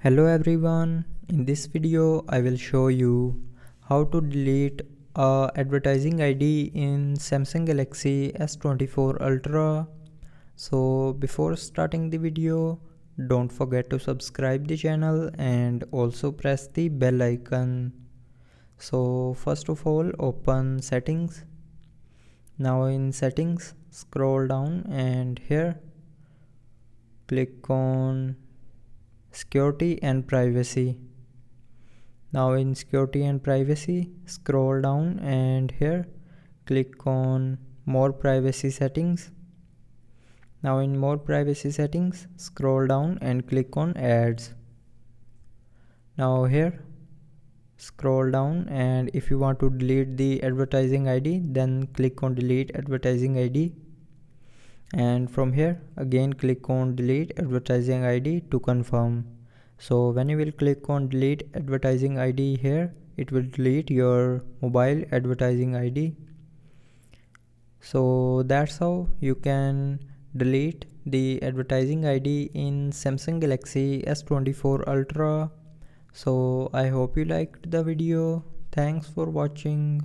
Hello everyone, in this video I will show you how to delete a advertising ID in Samsung Galaxy S24 Ultra. So before starting the video, don't forget to subscribe the channel and also press the bell icon. So first of all, open settings. Now in settings, scroll down and here click on security and privacy. Now in security and privacy, scroll down and here click on more privacy settings. Now in more privacy settings, scroll down and click on ads. Now here scroll down, and if you want to delete the advertising ID, then click on delete advertising ID, and from here again click on delete advertising ID to confirm. So when you will click on delete advertising ID here, it will delete your mobile advertising ID. So that's how you can delete the advertising ID in Samsung Galaxy S24 Ultra. So I hope you liked the video. Thanks for watching.